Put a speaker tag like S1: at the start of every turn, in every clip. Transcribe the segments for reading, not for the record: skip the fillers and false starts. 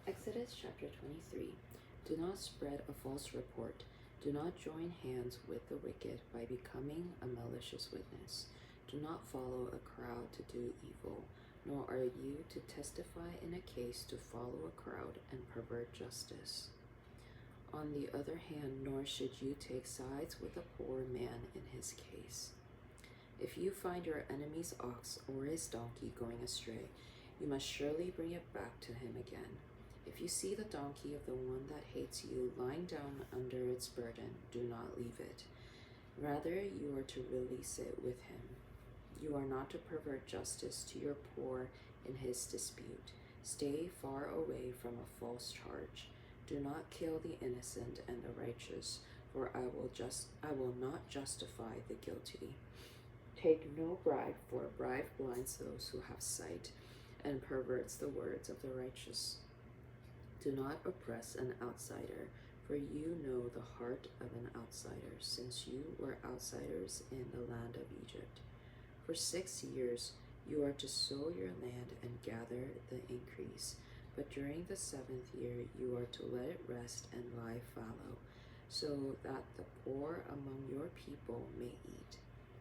S1: Exodus chapter 23. Do not spread a false report. Do not join hands with the wicked by becoming a malicious witness. Do not follow a crowd to do evil, nor are you to testify in a case to follow a crowd and pervert justice. On the other hand, nor should you take sides with a poor man in his case. If you find your enemy's ox or his donkey going astray, you must surely bring it back to him again. If you see the donkey of the one that hates you lying down under its burden, do not leave it. Rather, you are to release it with him. You are not to pervert justice to your poor in his dispute. Stay far away from a false charge. Do not kill the innocent and the righteous, for I will not justify the guilty. Take no bribe, for a bribe blinds those who have sight and perverts the words of the righteous. Do not oppress an outsider, for you know the heart of an outsider, since you were outsiders in the land of Egypt. For 6 years you are to sow your land and gather the increase, but during the 7th year you are to let it rest and lie fallow, so that the poor among your people may eat.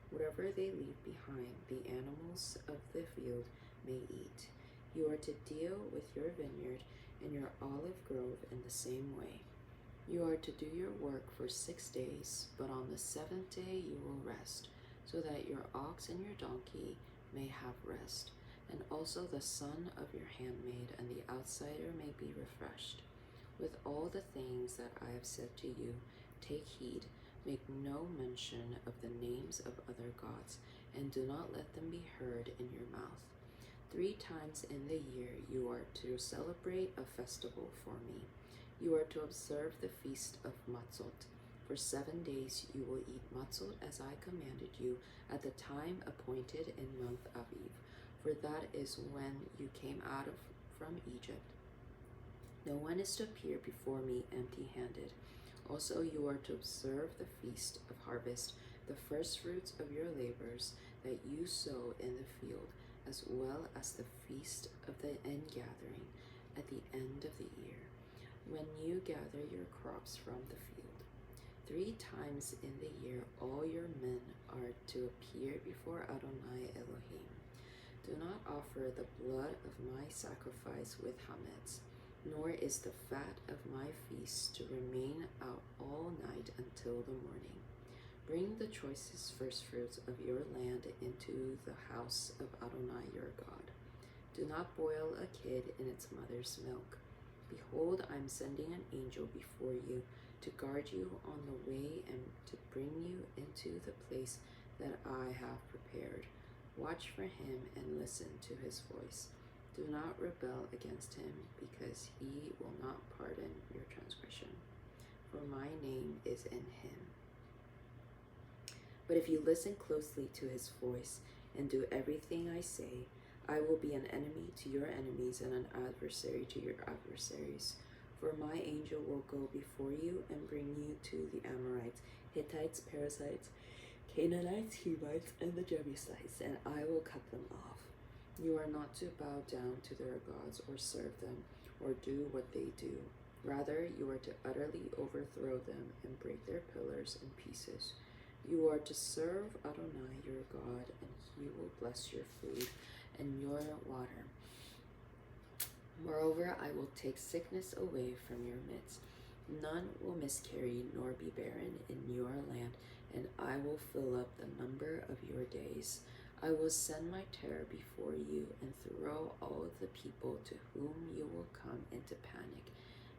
S1: Whatever they leave behind, the animals of the field may eat. You are to deal with your vineyard and your olive grove in the same way. You are to do your work for 6 days, but on the 7th day you will rest, so that your ox and your donkey may have rest, and also the son of your handmaid and the outsider may be refreshed. With all the things that I have said to you, take heed, make no mention of the names of other gods, and do not let them be heard in your mouth. 3 times in the year you are to celebrate a festival for me. You are to observe the feast of Matzot. For 7 days you will eat matzot as I commanded you at the time appointed in month Aviv, for that is when you came out from Egypt. No one is to appear before me empty-handed. Also you are to observe the feast of harvest, the first fruits of your labors that you sow in the field, as well as the feast of the ingathering at the end of the year, when you gather your crops from the field. 3 times in the year all your men are to appear before Adonai Elohim. Do not offer the blood of my sacrifice with hametz, nor is the fat of my feast to remain out all night until the morning. Bring the choicest firstfruits of your land into the house of Adonai your God. Do not boil a kid in its mother's milk. Behold, I am sending an angel before you to guard you on the way and to bring you into the place that I have prepared. Watch for him and listen to his voice. Do not rebel against him, because he will not pardon your transgression, for my name is in him. But if you listen closely to his voice and do everything I say, I will be an enemy to your enemies and an adversary to your adversaries. For my angel will go before you and bring you to the Amorites, Hittites, Perizzites, Canaanites, Hivites, and the Jebusites, and I will cut them off. You are not to bow down to their gods or serve them or do what they do. Rather, you are to utterly overthrow them and break their pillars in pieces. You are to serve Adonai your God, and he will bless your food and your water. Moreover, I will take sickness away from your midst. None will miscarry nor be barren in your land, and I will fill up the number of your days. I will send my terror before you and throw all of the people to whom you will come into panic,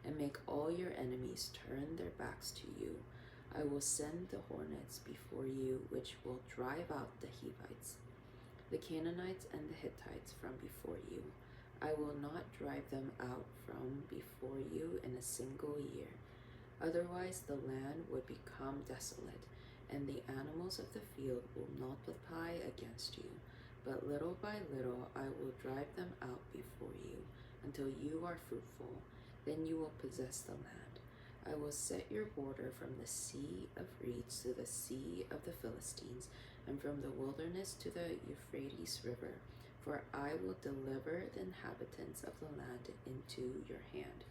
S1: and make all your enemies turn their backs to you. I will send the hornets before you, which will drive out the Hivites, the Canaanites, and the Hittites from before you. I will not drive them out from before you in a single year. Otherwise the land would become desolate, and the animals of the field will multiply against you. But little by little I will drive them out before you, until you are fruitful. Then you will possess the land. I will set your border from the Sea of Reeds to the Sea of the Philistines, and from the wilderness to the Euphrates River. for I will deliver the inhabitants of the land into your hand,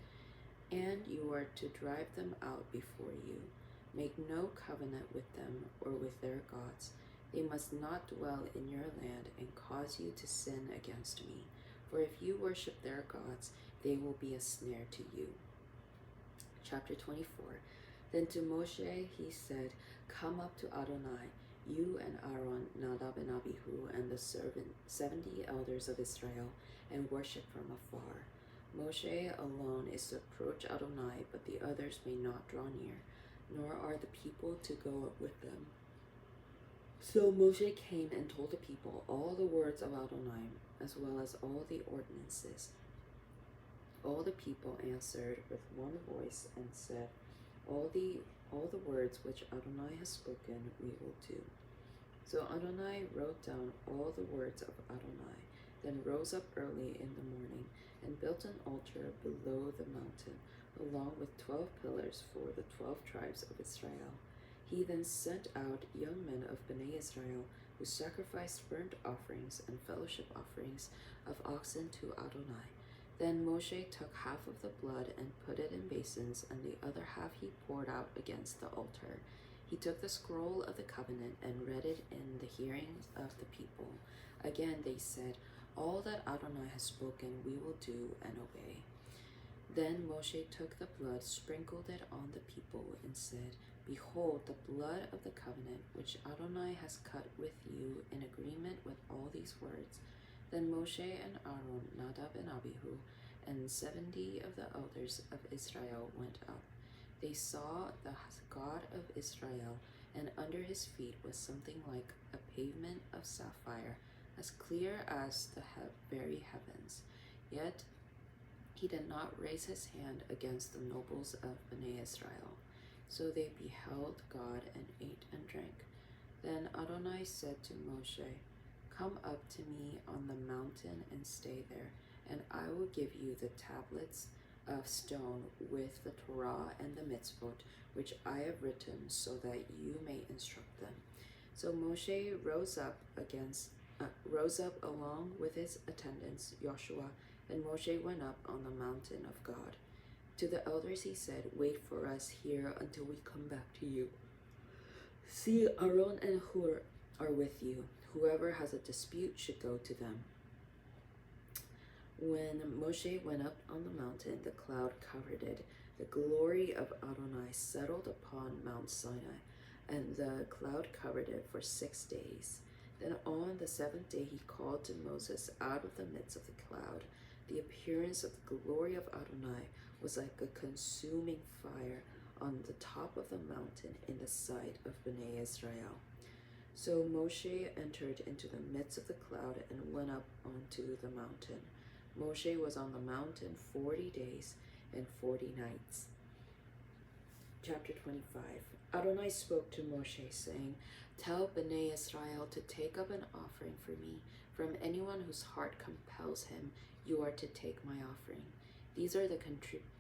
S1: and you are to drive them out before you. Make no covenant with them or with their gods. They must not dwell in your land and cause you to sin against me. For if you worship their gods, they will be a snare to you. Chapter 24. Then to Moshe he said, Come up to Adonai, you and Aaron, Nadab and Abihu, and the 70 elders of Israel, and worship from afar. Moshe alone is to approach Adonai, but the others may not draw near, nor are the people to go up with them. So Moshe came and told the people all the words of Adonai, as well as all the ordinances. All the people answered with one voice and said, All the words which Adonai has spoken we will do. So Adonai wrote down all the words of Adonai, then rose up early in the morning and built an altar below the mountain, along with 12 pillars for the 12 tribes of Israel. He then sent out young men of Bnei Israel, who sacrificed burnt offerings and fellowship offerings of oxen to Adonai. Then Moshe took half of the blood and put it in basins, and the other half he poured out against the altar. He took the scroll of the covenant and read it in the hearing of the people. Again they said, All that Adonai has spoken we will do and obey. Then Moshe took the blood, sprinkled it on the people, and said, Behold, the blood of the covenant which Adonai has cut with you in agreement with all these words. Then Moshe and Aaron, Nadab and Abihu, and 70 of the elders of Israel went up. They saw the God of Israel, and under his feet was something like a pavement of sapphire, as clear as the very heavens. Yet he did not raise his hand against the nobles of Bnei Israel. So they beheld God and ate and drank. Then Adonai said to Moshe, Come up to me on the mountain and stay there, and I will give you the tablets of stone with the Torah and the mitzvot, which I have written, so that you may instruct them. So Moshe rose up along with his attendants, Joshua, and Moshe went up on the mountain of God. To the elders he said, Wait for us here until we come back to you. See, Aaron and Hur are with you. Whoever has a dispute should go to them. When Moshe went up on the mountain, the cloud covered it. The glory of Adonai settled upon Mount Sinai, and the cloud covered it for 6 days. Then on the 7th day he called to Moses out of the midst of the cloud. The appearance of the glory of Adonai was like a consuming fire on the top of the mountain in the sight of Bnei Israel. So Moshe entered into the midst of the cloud and went up onto the mountain. Moshe was on the mountain 40 days and 40 nights. Chapter 25. Adonai spoke to Moshe, saying, Tell Bnei Israel to take up an offering for me. From anyone whose heart compels him, you are to take my offering. These are the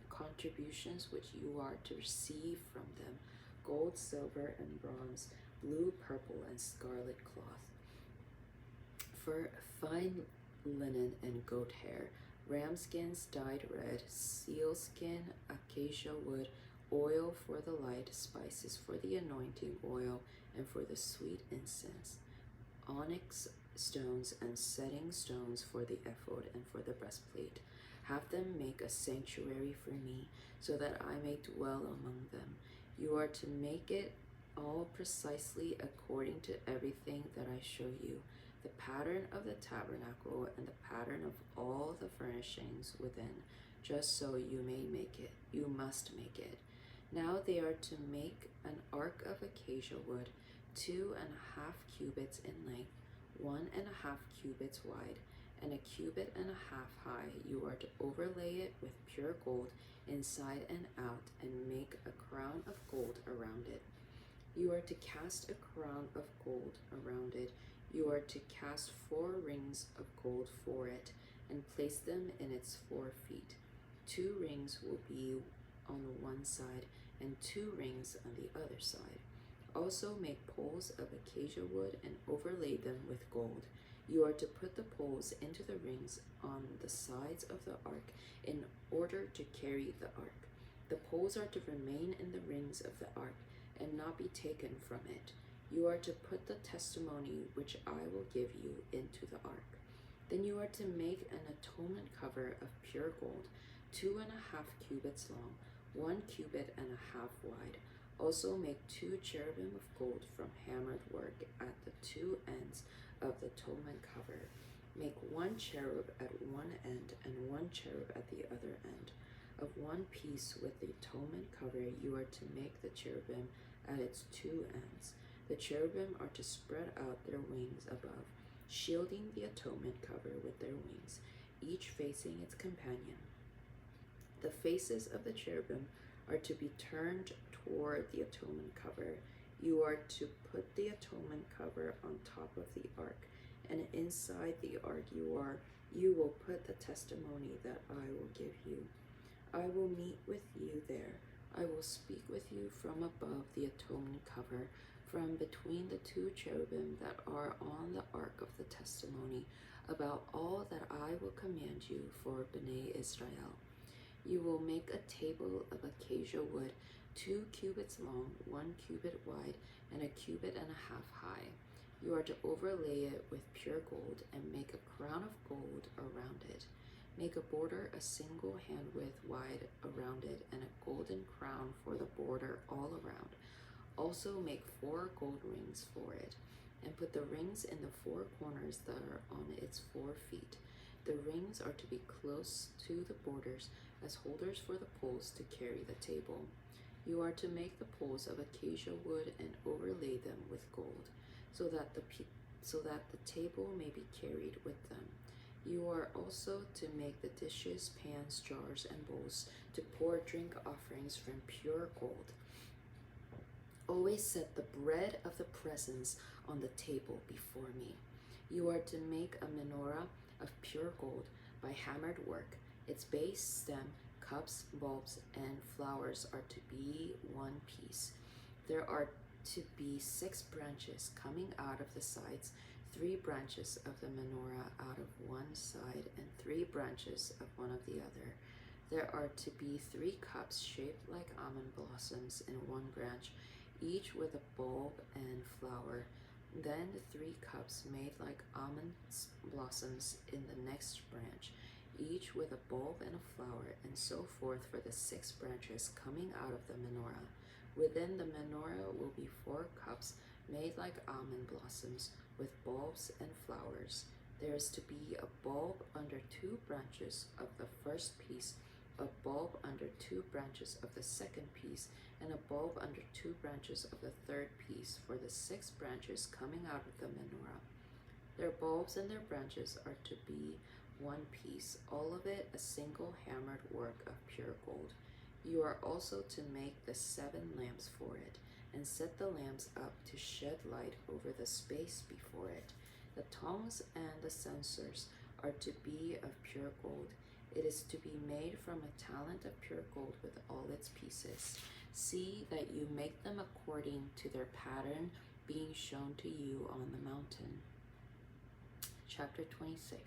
S1: contributions which you are to receive from them: gold, silver, and bronze, blue, purple, and scarlet cloth, for fine linen and goat hair, ram skins dyed red, sealskin, acacia wood, oil for the light, spices for the anointing oil, and for the sweet incense, onyx stones and setting stones for the ephod and for the breastplate. Have them make a sanctuary for me, so that I may dwell among them. You are to make it all precisely according to everything that I show you, the pattern of the tabernacle and the pattern of all the furnishings within, just so you must make it. Now they are to make an ark of acacia wood, 2.5 cubits in length, 1.5 cubits wide, and 1.5 cubits high. You are to overlay it with pure gold inside and out, and make a crown of gold around it. You are to cast a crown of gold around it. You are to cast 4 rings of gold for it, and place them in its 4 feet. 2 rings will be on one side, and 2 rings on the other side. Also make poles of acacia wood and overlay them with gold. You are to put the poles into the rings on the sides of the ark in order to carry the ark. The poles are to remain in the rings of the ark and not be taken from it. You are to put the testimony which I will give you into the ark. Then you are to make an atonement cover of pure gold, 2.5 cubits long, 1 cubit and a half wide. Also make 2 cherubim of gold from hammered work at the 2 ends of the atonement cover. Make 1 cherub at one end and 1 cherub at the other end. Of one piece with the atonement cover, you are to make the cherubim at its 2 ends. The cherubim are to spread out their wings above, shielding the atonement cover with their wings, each facing its companion. The faces of the cherubim are to be turned toward the atonement cover. You are to put the atonement cover on top of the ark, and inside the ark you will put the testimony that I will give you. I will meet with you there. I will speak with you from above the atonement cover, from between the 2 cherubim that are on the ark of the testimony, about all that I will command you for Bnei Israel. You will make a table of acacia wood, 2 cubits long, 1 cubit wide, and 1.5 cubits high. You are to overlay it with pure gold and make a crown of gold around it. Make a border a single hand width wide around it, and a golden crown for the border all around. Also make 4 gold rings for it, and put the rings in the 4 corners that are on its 4 feet. The rings are to be close to the borders as holders for the poles to carry the table. You are to make the poles of acacia wood and overlay them with gold, so that the table may be carried with them. You are also to make the dishes, pans, jars, and bowls to pour drink offerings from pure gold. Always set the bread of the presence on the table before me. You are to make a menorah of pure gold by hammered work. Its base, stem, cups, bulbs, and flowers are to be one piece. There are to be 6 branches coming out of the sides, 3 branches of the menorah out of one side, and 3 branches of one of the other. There are to be 3 cups shaped like almond blossoms in one branch, each with a bulb and flower. Then 3 cups made like almond blossoms in the next branch, each with a bulb and a flower, and so forth for the 6 branches coming out of the menorah. Within the menorah will be 4 cups made like almond blossoms with bulbs and flowers. There is to be a bulb under 2 branches of the first piece, a bulb under 2 branches of the second piece, and a bulb under 2 branches of the third piece for the 6 branches coming out of the menorah. Their bulbs and their branches are to be one piece, all of it a single hammered work of pure gold. You are also to make the 7 lamps for it, and set the lamps up to shed light over the space before it. The tongues and the censers are to be of pure gold. It is to be made from a talent of pure gold with all its pieces. See that you make them according to their pattern being shown to you on the mountain. Chapter 26.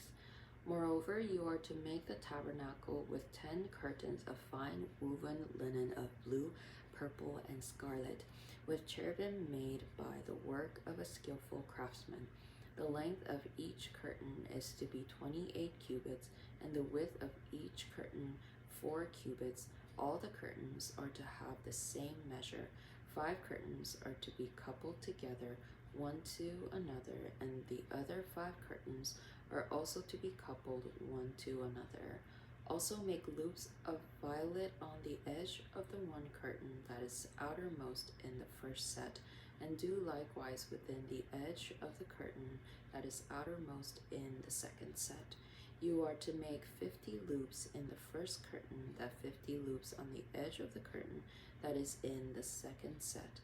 S1: Moreover, you are to make the tabernacle with 10 curtains of fine woven linen of blue, purple, and scarlet, with cherubim made by the work of a skillful craftsman. The length of each curtain is to be 28 cubits, and the width of each curtain 4 cubits. All the curtains are to have the same measure. 5 curtains are to be coupled together, one to another, and the other 5 curtains are also to be coupled one to another. Also make loops of violet on the edge of the one curtain that is outermost in the first set, and do likewise within the edge of the curtain that is outermost in the second set. You are to make 50 loops in the first curtain, that 50 loops on the edge of the curtain that is in the second set.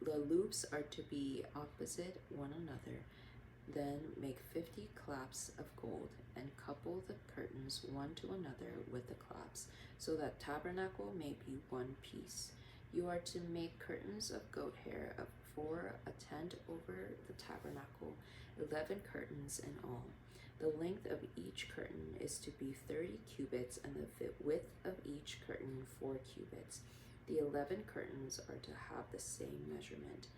S1: The loops are to be opposite one another. Then make 50 claps of gold, and couple the curtains one to another with the claps, so that tabernacle may be one piece. You are to make curtains of goat hair for a tent over the tabernacle, 11 curtains in all. The length of each curtain is to be 30 cubits, and the width of each curtain 4 cubits. The 11 curtains are to have the same measurement.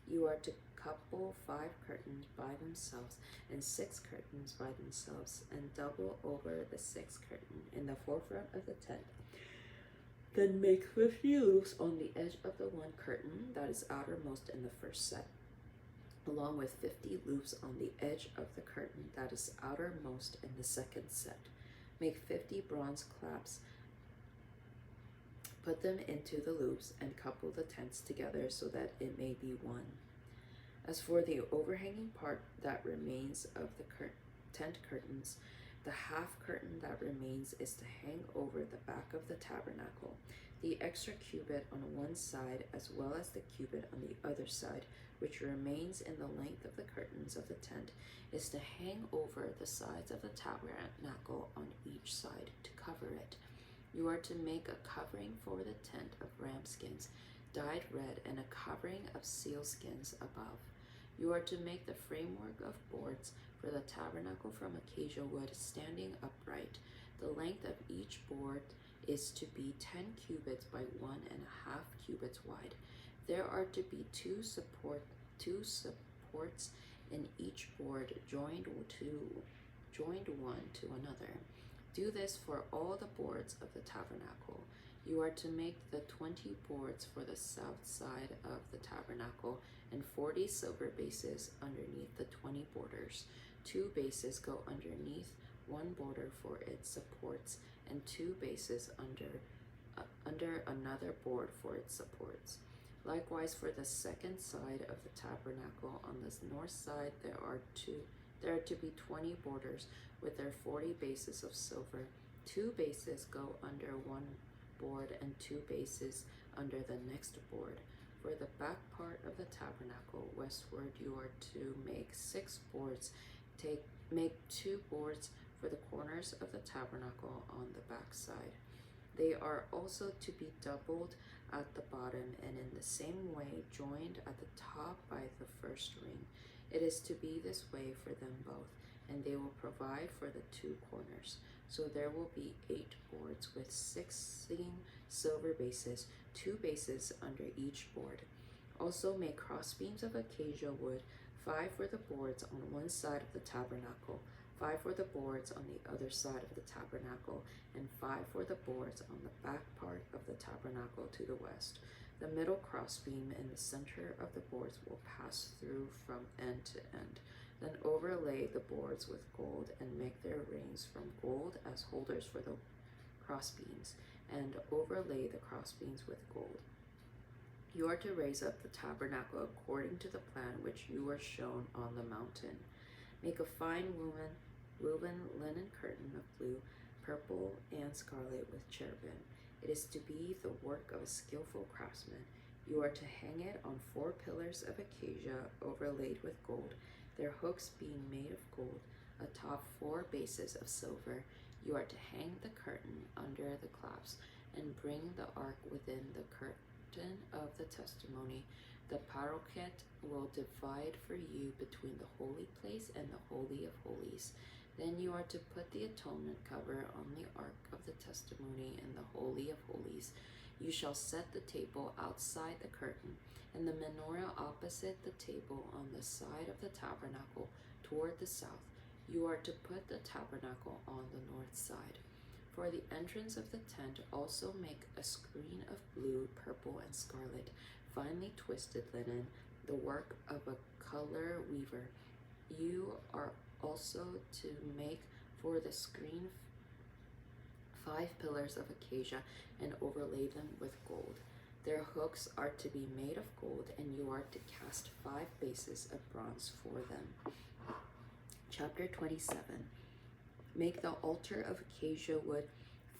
S1: You are to couple 5 curtains by themselves and 6 curtains by themselves, and double over the 6th curtain in the forefront of the tent. Then make 50 loops on the edge of the one curtain that is outermost in the first set, along with 50 loops on the edge of the curtain that is outermost in the second set. Make 50 bronze clasps, put them into the loops, and couple the tents together so that it may be one. As for the overhanging part that remains of the tent curtains, the half curtain that remains is to hang over the back of the tabernacle. The extra cubit on one side, as well as the cubit on the other side, which remains in the length of the curtains of the tent, is to hang over the sides of the tabernacle on each side to cover it. You are to make a covering for the tent of ram skins, dyed red, and a covering of seal skins above. You are to make the framework of boards for the tabernacle from acacia wood, standing upright. The length of each board is to be 10 cubits by 1.5 cubits wide. There are to be two supports in each board, joined one to another. Do this for all the boards of the tabernacle. You are to make the 20 boards for the south side of the tabernacle, and 40 silver bases underneath the 20 borders. 2 bases go underneath one border for its supports, and 2 bases under another board for its supports. Likewise, for the second side of the tabernacle, on the north side there are to be 20 borders with their 40 bases of silver. 2 bases go under one board, and 2 bases under the next board. For the back part of the tabernacle westward, you are to make 6 boards. Make 2 boards for the corners of the tabernacle on the back side. They are also to be doubled at the bottom, and in the same way joined at the top by the first ring. It is to be this way for them both, and they will provide for the 2 corners. So there will be 8 boards with 16 silver bases, 2 bases under each board. Also make crossbeams of acacia wood, 5 for the boards on one side of the tabernacle, 5 for the boards on the other side of the tabernacle, and 5 for the boards on the back part of the tabernacle to the west. The middle crossbeam in the center of the boards will pass through from end to end. Then overlay the boards with gold, and make their rings from gold as holders for the crossbeams, and overlay the crossbeams with gold. You are to raise up the tabernacle according to the plan which you were shown on the mountain. Make a fine woven linen curtain of blue, purple, and scarlet with cherubim. It is to be the work of a skillful craftsman. You are to hang it on 4 pillars of acacia overlaid with gold, their hooks being made of gold, atop 4 bases of silver. You are to hang the curtain under the clasps, and bring the ark within the curtain of the testimony. The parochet will divide for you between the holy place and the holy of holies. Then you are to put the atonement cover on the ark of the testimony in the holy of holies. You shall set the table outside the curtain, and the menorah opposite the table on the side of the tabernacle toward the south. You are to put the tabernacle on the north side. For the entrance of the tent also make a screen of blue, purple, and scarlet, finely twisted linen, the work of a color weaver. You are also to make for the screen 5 pillars of acacia, and overlay them with gold. Their hooks are to be made of gold, and you are to cast 5 bases of bronze for them. Chapter 27. Make the altar of acacia wood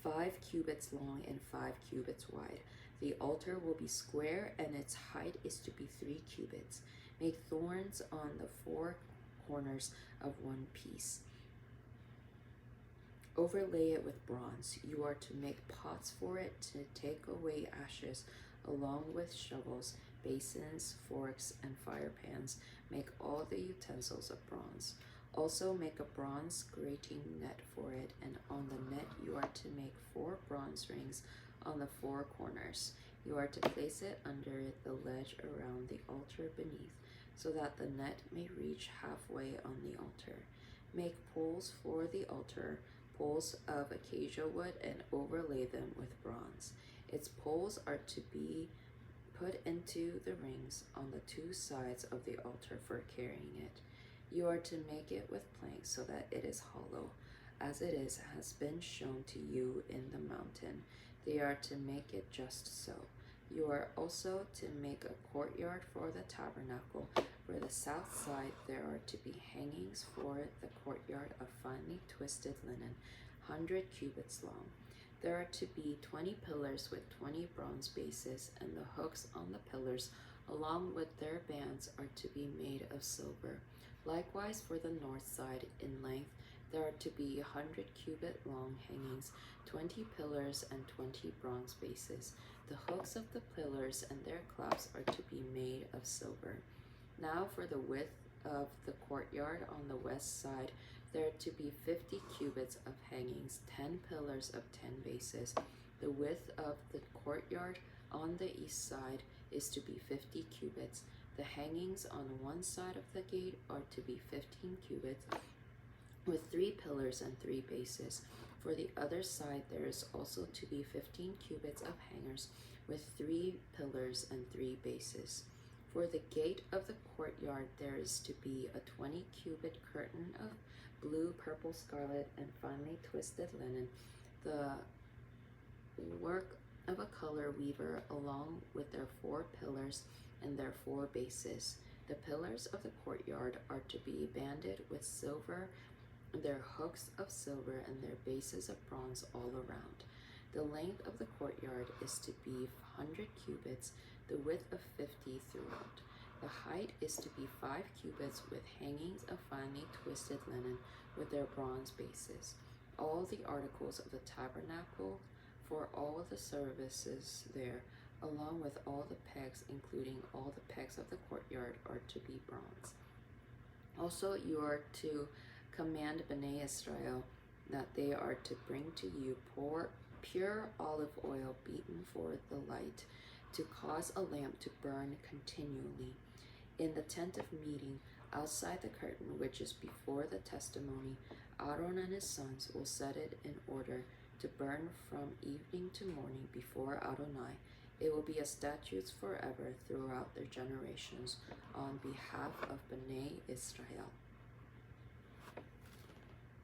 S1: 5 cubits long and 5 cubits wide. The altar will be square, and its height is to be 3 cubits. Make thorns on the 4 corners of one piece. Overlay it with bronze. You are to make pots for it to take away ashes, along with shovels. basins, forks, and fire pans. Make all the utensils of bronze. Also make a bronze grating net for it, and on the net you are to make 4 bronze rings on the 4 corners. You are to place it under the ledge around the altar beneath, so that the net may reach halfway on the altar. Make poles for the altar, poles of acacia wood, and overlay them with bronze. Its poles are to be put into the rings on the 2 sides of the altar for carrying it. You are to make it with planks so that it is hollow, as it has been shown to you in the mountain. They are to make it just so. You are also to make a courtyard for the tabernacle. For the south side there are to be hangings for the courtyard of finely twisted linen, 100 cubits long. There are to be 20 pillars with 20 bronze bases, and the hooks on the pillars, along with their bands, are to be made of silver. Likewise, for the north side, in length, there are to be 100-cubit long hangings, 20 pillars, and 20 bronze bases. The hooks of the pillars and their clasps are to be made of silver. Now for the width of the courtyard on the west side, there are to be 50 cubits of hangings, 10 pillars of 10 bases. The width of the courtyard on the east side is to be 50 cubits. The hangings on one side of the gate are to be 15 cubits, with 3 pillars and 3 bases. For the other side there is also to be 15 cubits of hangers, with 3 pillars and 3 bases. For the gate of the courtyard there is to be a 20-cubit curtain of blue, purple, scarlet, and finely twisted linen, the work of a color weaver, along with their 4 pillars and their 4 bases. The pillars of the courtyard are to be banded with silver, their hooks of silver, and their bases of bronze all around. The length of the courtyard is to be 100 cubits, the width of 50 throughout. The height is to be 5 cubits, with hangings of finely twisted linen with their bronze bases. All the articles of the tabernacle for all the services there, along with all the pegs, including all the pegs of the courtyard, are to be bronze. Also you are to command Bnei Israel that they are to bring to you pure olive oil beaten for the light, to cause a lamp to burn continually. In the tent of meeting, outside the curtain which is before the testimony, Aaron and his sons will set it in order to burn from evening to morning before Adonai. It will be a statute forever throughout their generations on behalf of Bnei Israel.